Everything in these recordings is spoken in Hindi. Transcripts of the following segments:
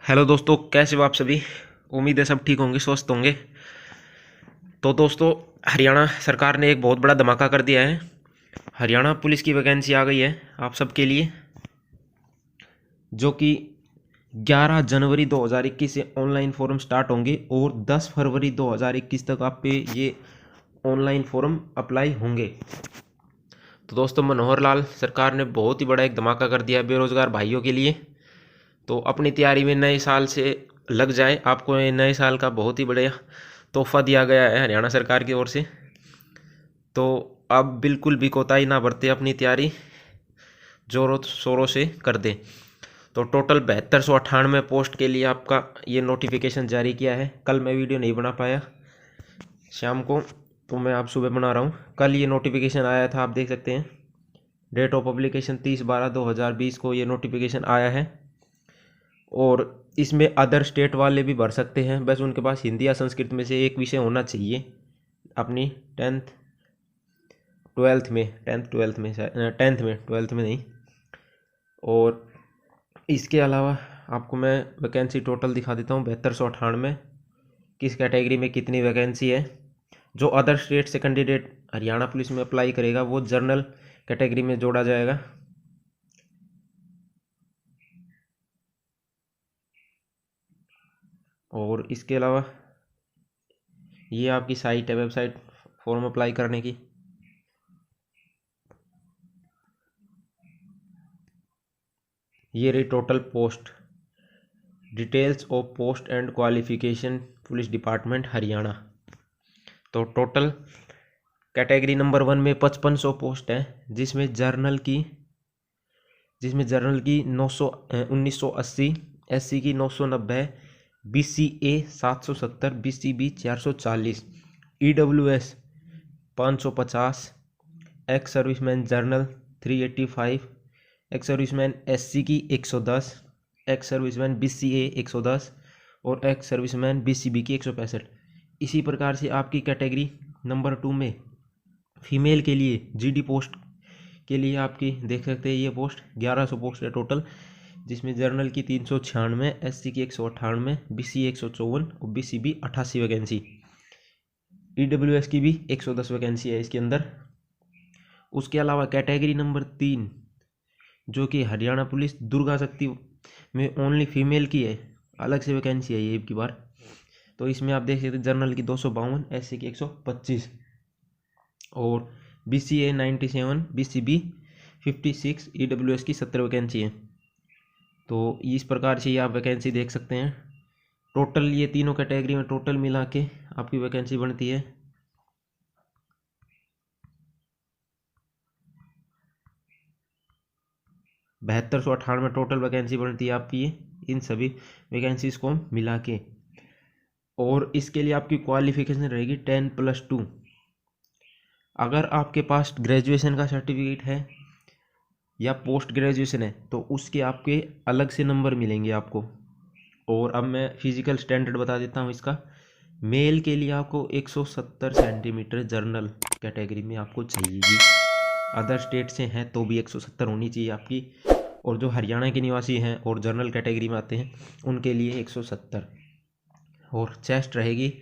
हेलो दोस्तों, कैसे हो आप सभी। उम्मीद है सब ठीक होंगे, स्वस्थ होंगे। तो दोस्तों, हरियाणा सरकार ने एक बहुत बड़ा धमाका कर दिया है। हरियाणा पुलिस की वैकेंसी आ गई है आप सबके लिए, जो कि 11 जनवरी 2021 से ऑनलाइन फॉर्म स्टार्ट होंगे और 10 फरवरी 2021 तक आप पे ये ऑनलाइन फॉर्म अप्लाई होंगे। तो दोस्तों, मनोहर लाल सरकार ने बहुत ही बड़ा एक धमाका कर दिया है बेरोजगार भाइयों के लिए। तो अपनी तैयारी में नए साल से लग जाए। आपको ये नए साल का बहुत ही बढ़िया तोहफा दिया गया है हरियाणा सरकार की ओर से। तो अब बिल्कुल भी कोताही ना बरते, अपनी तैयारी जोरों शोरों से कर दें। तो टोटल 7298 पोस्ट के लिए आपका ये नोटिफिकेशन जारी किया है। कल मैं वीडियो नहीं बना पाया शाम को, तो मैं आप सुबह बना रहा हूँ। कल ये नोटिफिकेशन आया था, आप देख सकते हैं। डेट ऑफ पब्लिकेशन 30/12/2020 को ये नोटिफिकेशन आया है। और इसमें अदर स्टेट वाले भी भर सकते हैं, बस उनके पास हिंदी या संस्कृत में से एक विषय होना चाहिए अपनी टेंथ में नहीं। और इसके अलावा आपको मैं वैकेंसी टोटल दिखा देता हूँ। 7298 किस कैटेगरी में कितनी वैकेंसी है। जो अदर स्टेट से कैंडिडेट हरियाणा पुलिस में अप्लाई करेगा वो जनरल कैटेगरी में जोड़ा जाएगा। और इसके अलावा ये आपकी साइट है, वेबसाइट फॉर्म अप्लाई करने की। ये रही total post details of post and qualification, police department Haryana. तो टोटल कैटेगरी नंबर 1 में 5500 पोस्ट है, जिसमें जर्नल की 1980, SC की 990, BCA 770, BCB 440, EWS 550, ex serviceman journal 385, ex serviceman SC की 110, एक्स सर्विसमैन BCA 110 और एक्स सर्विसमैन BCB की 165। इसी प्रकार से आपकी कैटेगरी नंबर 2 में फीमेल के लिए GD पोस्ट के लिए आपकी देख सकते हैं ये पोस्ट 1100 पोस्ट है टोटल, जिसमें जर्नल की 396, SC की 198, BCA 154 और BCB 88 वैकेंसी, EWS की भी 110 वैकेंसी है इसके अंदर। उसके अलावा कैटेगरी नंबर 3 जो कि हरियाणा पुलिस दुर्गा शक्ति में ओनली फीमेल की है, अलग से वैकेंसी है ये की बार। तो इसमें आप देख सकते हैं जर्नल की 252, SC की 125 और BCA 97, BCB 56, EWS की 70 वैकेंसी है। तो इस प्रकार से ये आप वैकेंसी देख सकते हैं। टोटल ये तीनों कैटेगरी में टोटल मिला के आपकी वैकेंसी बनती है 7298 टोटल वैकेंसी बनती है आपकी ये, इन सभी वैकेंसीज को मिला के। और इसके लिए आपकी क्वालिफिकेशन रहेगी 10+2। अगर आपके पास ग्रेजुएशन का सर्टिफिकेट है या पोस्ट ग्रेजुएशन है तो उसके आपके अलग से नंबर मिलेंगे आपको। और अब मैं फिजिकल स्टैंडर्ड बता देता हूँ इसका। मेल के लिए आपको 170 सेंटीमीटर जर्नल कैटेगरी में आपको चाहिएगी। अदर स्टेट से हैं तो भी 170 होनी चाहिए आपकी। और जो हरियाणा के निवासी हैं और जर्नल कैटेगरी में आते हैं उनके लिए 170। और चेस्ट रहेगी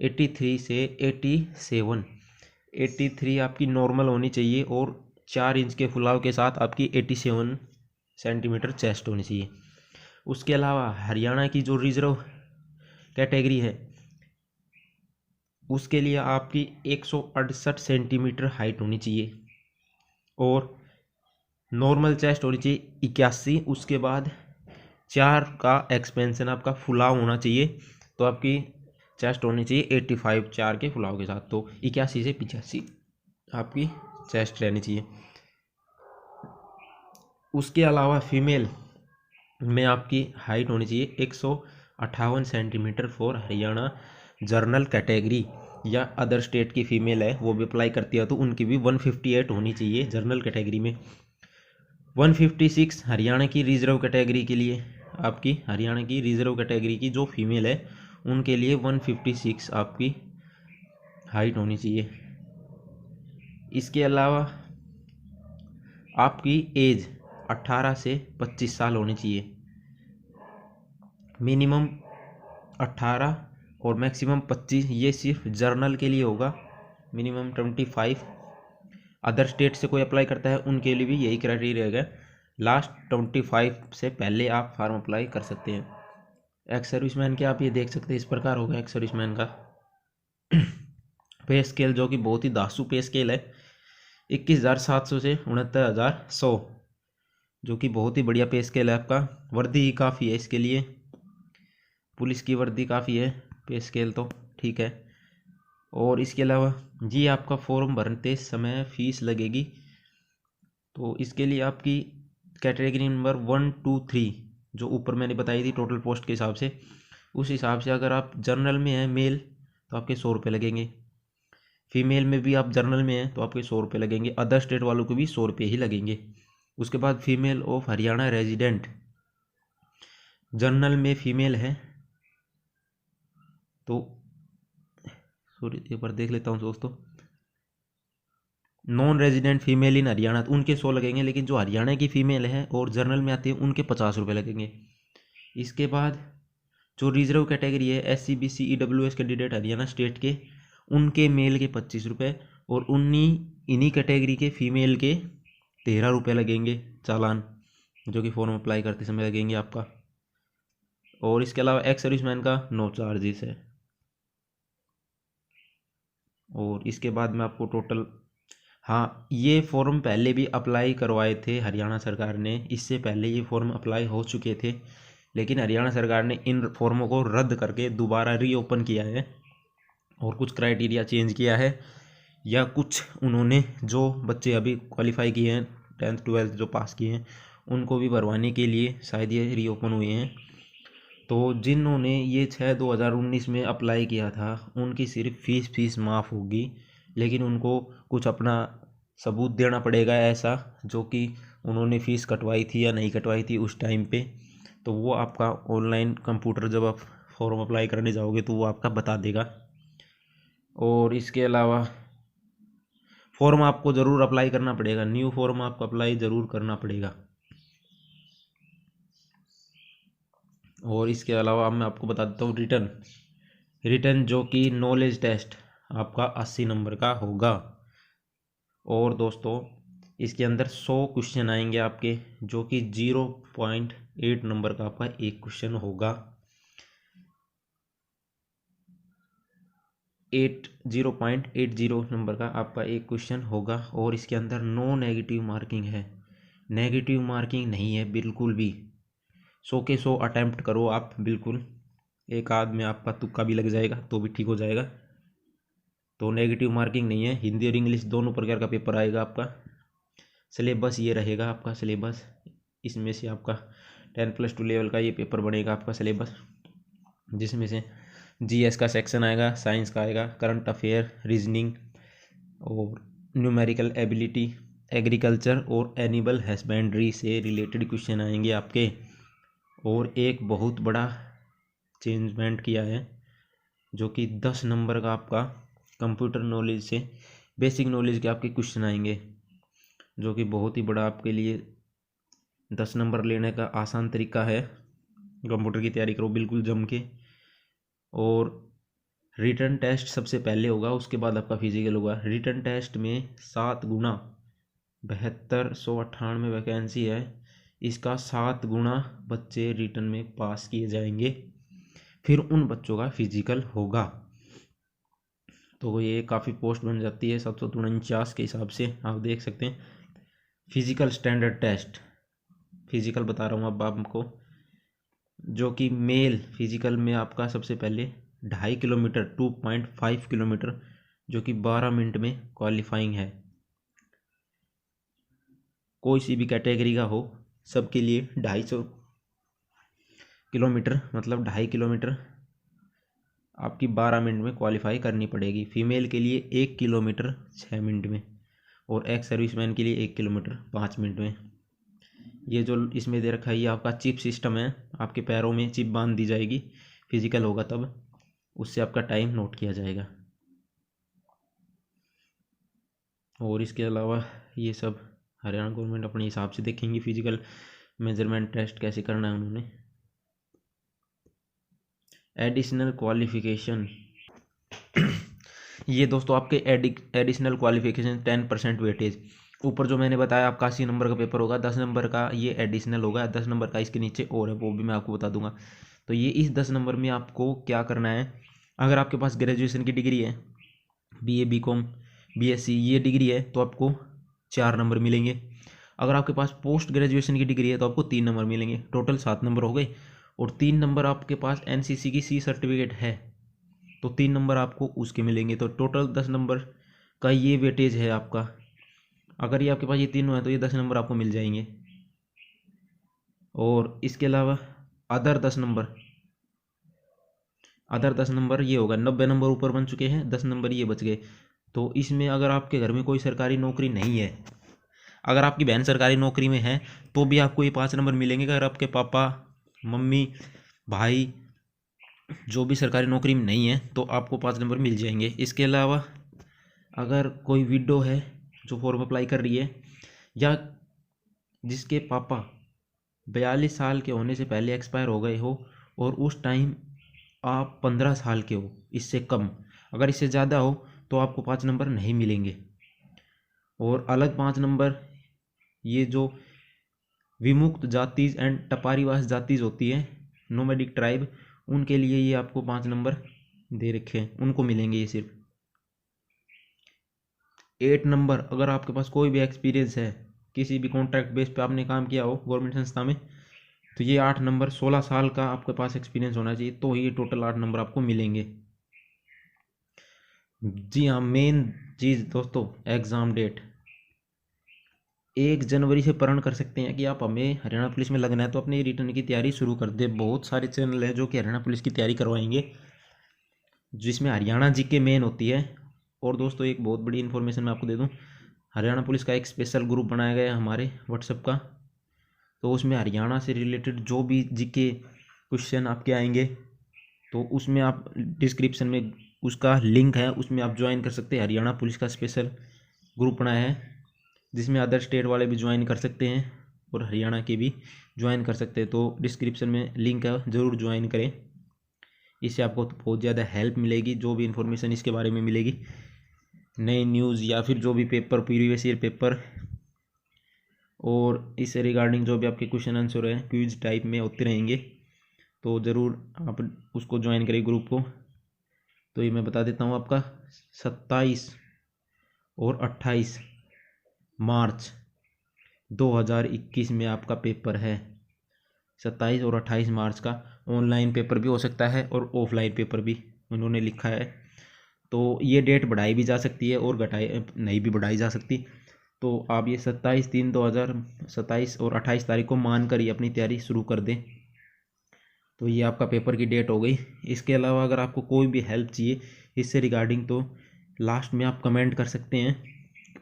83 से 87। 83 आपकी नॉर्मल होनी चाहिए और 4 इंच के फुलाव के साथ आपकी 87 सेंटीमीटर चेस्ट होनी चाहिए। उसके अलावा हरियाणा की जो रिजर्व कैटेगरी है उसके लिए आपकी 168 सेंटीमीटर हाइट होनी चाहिए और नॉर्मल चेस्ट होनी चाहिए 81। उसके बाद 4 का एक्सपेंशन आपका फुलाव होना चाहिए, तो आपकी चेस्ट होनी चाहिए 85 4 के फुलाव के साथ। तो 81 से 85 आपकी चेस्ट रहनी चाहिए। उसके अलावा फीमेल में आपकी हाइट होनी चाहिए 158 centimetre for Haryana general category. या अदर स्टेट की फीमेल है वो भी अप्लाई करती है तो उनकी भी 158 होनी चाहिए जर्नल कैटेगरी में। 156 हरियाणा की रिजर्व कैटेगरी के लिए, आपकी हरियाणा की रिजर्व कैटेगरी की जो फीमेल है उनके लिए 156 आपकी हाइट होनी चाहिए। इसके अलावा आपकी एज 18 से 25 साल होनी चाहिए। मिनिमम 18 और मैक्सिमम 25, ये सिर्फ जर्नल के लिए होगा। मिनिमम 25। अदर स्टेट से कोई अप्लाई करता है उनके लिए भी यही क्राइटेरिया रहेगा, लास्ट 25 से पहले आप फॉर्म अप्लाई कर सकते हैं। एक्स सर्विसमैन के आप ये देख सकते हैं, इस प्रकार होगा एक्स सर्विसमैन का पे स्केल, जो कि बहुत ही दासू पे स्केल है, 21,700 से 69,100, जो कि बहुत ही बढ़िया पे स्केल है आपका। वर्दी ही काफ़ी है इसके लिए, पुलिस की वर्दी काफ़ी है, पे स्केल तो ठीक है। और इसके अलावा जी आपका फॉर्म भरते समय फीस लगेगी, तो इसके लिए आपकी कैटेगरी नंबर 1, 2, 3 जो ऊपर मैंने बताई थी टोटल पोस्ट के हिसाब से, उस हिसाब से अगर आप जनरल में हैं मेल तो आपके 100 रुपये लगेंगे, फीमेल में भी आप जनरल में हैं तो आपके 100 रुपये लगेंगे, अदर स्टेट वालों को भी 100 रुपये ही लगेंगे। उसके बाद female of Haryana resident, general में फीमेल है तो सॉरी एक बार देख लेता हूँ दोस्तों, नॉन रेजिडेंट फीमेल इन हरियाणा तो उनके 100 लगेंगे, लेकिन जो हरियाणा की फीमेल है और जनरल में आती है उनके 50 रुपये लगेंगे। इसके बाद जो रिजर्व कैटेगरी है SC, BC, EWS candidate Haryana state के, उनके मेल के 25 रुपये और इन्हीं कैटेगरी के फीमेल के 13 रुपये लगेंगे चालान, जो कि फॉर्म अप्लाई करते समय लगेंगे आपका। और इसके अलावा एक्स सर्विसमैन का नो चार्जेस है। और इसके बाद में आपको टोटल, हाँ ये फॉर्म पहले भी अप्लाई करवाए थे हरियाणा सरकार ने, इससे पहले ये फॉर्म अप्लाई हो चुके थे, लेकिन हरियाणा सरकार ने इन फॉर्मों को रद्द करके दोबारा रीओपन किया है और कुछ क्राइटेरिया चेंज किया है, या कुछ उन्होंने जो बच्चे अभी क्वालिफाई किए हैं 10th 12th जो पास किए हैं उनको भी भरवाने के लिए शायद ये रीओपन हुए हैं। तो जिन्होंने ये 6/2019 में अप्लाई किया था उनकी सिर्फ फीस माफ़ होगी, लेकिन उनको कुछ अपना सबूत देना पड़ेगा ऐसा, जो कि उन्होंने फ़ीस कटवाई थी या नहीं कटवाई थी उस टाइम पे, तो वो आपका ऑनलाइन कंप्यूटर जब आप फॉर्म अप्लाई करने जाओगे तो वो आपका बता देगा। और इसके अलावा फॉर्म आपको ज़रूर अप्लाई करना पड़ेगा, न्यू फॉर्म आपको अप्लाई ज़रूर करना पड़ेगा। और इसके अलावा अब मैं आपको बता देता हूँ रिटर्न जो कि नॉलेज टेस्ट आपका 80 नंबर का होगा। और दोस्तों इसके अंदर 100 क्वेश्चन आएंगे आपके, जो कि 0.8 नंबर का आपका एक क्वेश्चन होगा, 0.80 नंबर का आपका एक क्वेश्चन होगा। और इसके अंदर नो नेगेटिव मार्किंग है, नेगेटिव मार्किंग नहीं है बिल्कुल भी, 100 के 100 अटैम्प्ट करो आप बिल्कुल, एक आध में आपका तुक्का भी लग जाएगा तो भी ठीक हो जाएगा। तो नेगेटिव मार्किंग नहीं है, हिंदी और इंग्लिश दोनों प्रकार का पेपर आएगा आपका। सिलेबस ये रहेगा आपका सिलेबस, इसमें से आपका 10+2 लेवल का ये पेपर बनेगा आपका सिलेबस, जिसमें से GS का सेक्शन आएगा, साइंस का आएगा, करंट अफेयर, रीजनिंग और न्यूमेरिकल एबिलिटी, एग्रीकल्चर और एनिमल हस्बेंड्री से रिलेटेड क्वेश्चन आएंगे आपके। और एक बहुत बड़ा चेंजमेंट किया है, जो कि 10 नंबर का आपका कंप्यूटर नॉलेज से बेसिक नॉलेज के आपके क्वेश्चन आएंगे, जो कि बहुत ही बड़ा आपके लिए 10 नंबर लेने का आसान तरीका है। कंप्यूटर की तैयारी करो बिल्कुल जम के। और रिटर्न टेस्ट सबसे पहले होगा, उसके बाद आपका फिजिकल होगा। रिटर्न टेस्ट में 7 गुना 7298 वैकेंसी है, इसका 7 गुना बच्चे रिटर्न में पास किए जाएंगे, फिर उन बच्चों का फिजिकल होगा। तो ये काफ़ी पोस्ट बन जाती है 749 के हिसाब से, आप देख सकते हैं। फिजिकल स्टैंडर्ड टेस्ट, फिजिकल बता रहा हूँ अब आपको, जो कि मेल फिजिकल में आपका सबसे पहले 2.5 किलोमीटर 2.5 किलोमीटर, जो कि 12 मिनट में क्वालिफाइंग है, कोई सी भी कैटेगरी का हो सबके लिए 250 किलोमीटर मतलब 2.5 किलोमीटर आपकी 12 मिनट में क्वालिफाई करनी पड़ेगी। फीमेल के लिए 1 किलोमीटर 6 मिनट में, और एक्स सर्विसमैन के लिए 1 किलोमीटर 5 मिनट में। ये जो इसमें दे रखा है ये आपका चिप सिस्टम है, आपके पैरों में चिप बांध दी जाएगी, फिजिकल होगा तब उससे आपका टाइम नोट किया जाएगा। और इसके अलावा ये सब हरियाणा गवर्नमेंट अपने हिसाब से देखेंगी, फिजिकल मेजरमेंट टेस्ट कैसे करना है उन्होंने। एडिशनल क्वालिफिकेशन ये दोस्तों आपके एडिशनल क्वालिफिकेशन 10% वेटेज। ऊपर जो मैंने बताया आपका 80 नंबर का पेपर होगा, 10 नंबर का ये एडिशनल होगा, 10 नंबर का इसके नीचे और है, वो भी मैं आपको बता दूंगा। तो ये इस 10 नंबर में आपको क्या करना है, अगर आपके पास ग्रेजुएशन की डिग्री है, BA BCom BSc ये डिग्री है तो आपको 4 नंबर मिलेंगे। अगर आपके पास पोस्ट ग्रेजुएशन की डिग्री है तो आपको 3 नंबर मिलेंगे, टोटल 7 नंबर हो गए। और 3 नंबर आपके पास NCC की C सर्टिफिकेट है तो 3 नंबर आपको उसके मिलेंगे, तो टोटल 10 नंबर का ये वेटेज है आपका। अगर ये आपके पास ये तीनों है तो ये 10 नंबर आपको मिल जाएंगे। और इसके अलावा अदर 10 नंबर ये होगा, 90 नंबर ऊपर बन चुके हैं, 10 नंबर ये बच गए। तो इसमें अगर आपके घर में कोई सरकारी नौकरी नहीं है, अगर आपकी बहन सरकारी नौकरी में है तो भी आपको ये 5 नंबर मिलेंगे। अगर आपके पापा मम्मी भाई जो भी सरकारी नौकरी में नहीं है तो आपको 5 नंबर मिल जाएंगे। इसके अलावा अगर कोई विडो है जो फॉर्म अप्लाई कर रही है, या जिसके पापा 42 साल के होने से पहले एक्सपायर हो गए हो और उस टाइम आप 15 साल के हो, इससे कम, अगर इससे ज़्यादा हो तो आपको 5 नंबर नहीं मिलेंगे। और अलग 5 नंबर ये जो विमुक्त जातिज एंड टपारीवास जातिज होती है, नोमैडिक ट्राइब, उनके लिए ये आपको 5 नंबर दे रखे हैं, उनको मिलेंगे ये सिर्फ। 8 नंबर अगर आपके पास कोई भी एक्सपीरियंस है, किसी भी कॉन्ट्रैक्ट बेस पे आपने काम किया हो गवर्नमेंट संस्था में, तो ये 8 नंबर, 16 साल का आपके पास एक्सपीरियंस होना चाहिए, तो ये टोटल 8 नंबर आपको मिलेंगे। जी हाँ, मेन चीज़ दोस्तों, एग्ज़ाम डेट 1 जनवरी से प्रण कर सकते हैं कि आप हमें हरियाणा पुलिस में लगना है तो अपनी रिटर्न की तैयारी शुरू कर दे। बहुत सारे चैनल हैं जो कि हरियाणा पुलिस की तैयारी करवाएंगे, जिसमें हरियाणा जीके मेन होती है। और दोस्तों एक बहुत बड़ी इन्फॉर्मेशन मैं आपको दे दूं, हरियाणा पुलिस का एक स्पेशल ग्रुप बनाया गया है हमारे व्हाट्सएप का, तो उसमें हरियाणा से रिलेटेड जो भी जीके क्वेश्चन आपके आएंगे तो उसमें आप डिस्क्रिप्शन में उसका लिंक है, उसमें आप ज्वाइन कर सकते हैं। हरियाणा पुलिस का स्पेशल ग्रुप बनाया है जिसमें अदर स्टेट वाले भी ज्वाइन कर सकते हैं और हरियाणा के भी ज्वाइन कर सकते हैं, तो डिस्क्रिप्शन में लिंक है, ज़रूर ज्वाइन करें। इससे आपको बहुत ज़्यादा हेल्प मिलेगी, जो भी इन्फॉर्मेशन इसके बारे में मिलेगी, नई न्यूज़ या फिर जो भी पेपर, प्रीवियस ईयर पेपर, और इससे रिगार्डिंग जो भी आपके क्वेश्चन आंसर हैं क्विज टाइप में होते रहेंगे, तो ज़रूर आप उसको ज्वाइन करें ग्रुप को। तो ये मैं बता देता हूँ, आपका 27 और 28 मार्च 2021 में आपका पेपर है। 27 और 28 मार्च का ऑनलाइन पेपर भी हो सकता है और ऑफलाइन पेपर भी उन्होंने लिखा है, तो ये डेट बढ़ाई भी जा सकती है और घटाई नहीं भी बढ़ाई जा सकती। तो आप ये 27/3/2027 और 28 तारीख को मान कर ही अपनी तैयारी शुरू कर दें। तो ये आपका पेपर की डेट हो गई। इसके अलावा अगर आपको कोई भी हेल्प चाहिए इससे रिगार्डिंग तो लास्ट में आप कमेंट कर सकते हैं,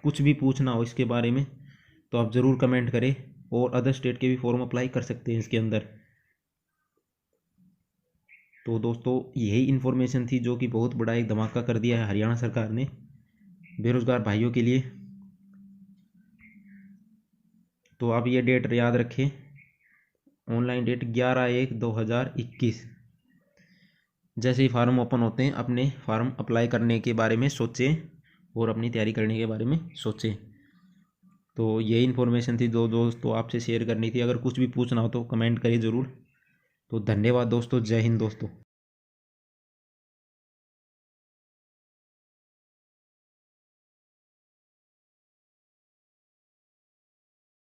कुछ भी पूछना हो इसके बारे में तो आप ज़रूर कमेंट करें, और अदर स्टेट के भी फॉर्म अप्लाई कर सकते हैं इसके अंदर। तो दोस्तों यही इन्फॉर्मेशन थी जो कि बहुत बड़ा एक धमाका कर दिया है हरियाणा सरकार ने बेरोज़गार भाइयों के लिए। तो आप ये डेट याद रखें, ऑनलाइन डेट 11/1/2021। जैसे ही फार्म ओपन होते हैं अपने फार्म अप्लाई करने के बारे में सोचें और अपनी तैयारी करने के बारे में सोचें। तो ये इन्फॉर्मेशन थी जो दोस्तों आपसे शेयर करनी थी। अगर कुछ भी पूछना हो तो कमेंट करिए ज़रूर। तो धन्यवाद दोस्तों, जय हिंद दोस्तों।